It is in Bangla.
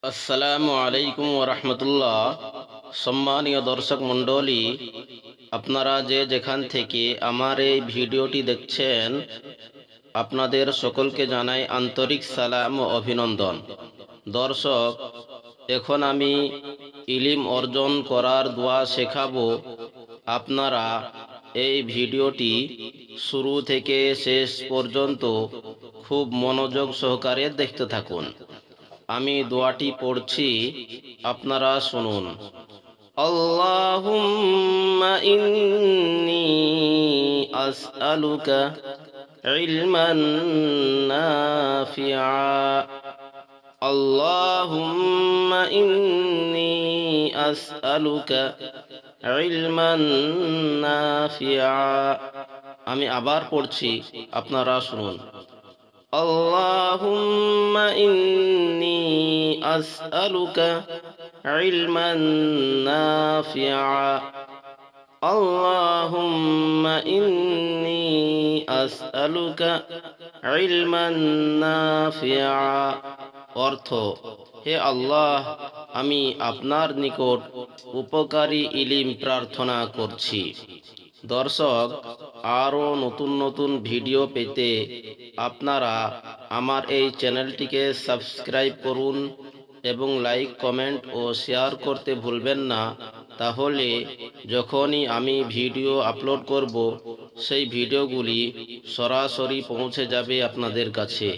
আসসালামু আলাইকুম ওয়া রাহমাতুল্লাহ। সম্মানীয় দর্শক মণ্ডলী, আপনারা যে যেখান থেকে আমার এই ভিডিওটি দেখছেন, আপনাদের সকলকে জানাই আন্তরিক সালাম ও অভিনন্দন। দর্শক, এখন আমি ইলম অর্জন করার দোয়া শেখাবো। আপনারা এই ভিডিওটি শুরু থেকে শেষ পর্যন্ত খুব মনোযোগ সহকারে দেখতে থাকুন। আমি দোয়াটি পড়ছি, আপনারা শুনুন। আল্লাহুম্মা ইন্নী আসআলুকা ইলমান নাফিআ। আল্লাহুম্মা ইন্নী আসআলুকা ইলমান নাফিআ। আমি আবার পড়ছি, আপনারা শুনুন। আল্লাহুম্মা ইন্নী আসআলুকা ইলমান নাফিআ। আল্লাহুম্মা ইন্নী আসআলুকা ইলমান নাফিআ। অর্থ: হে আল্লাহ, আমি আপনার নিকট উপকারী ইলম প্রার্থনা করছি। দর্শক, আরও নতুন নতুন ভিডিও পেতে আপনারা আমার এই চ্যানেলটিকে সাবস্ক্রাইব করুন এবং লাইক, কমেন্ট ও শেয়ার করতে ভুলবেন না। তাহলে যখনই আমি ভিডিও আপলোড করব, সেই ভিডিওগুলি সরাসরি পৌঁছে যাবে আপনাদের কাছে।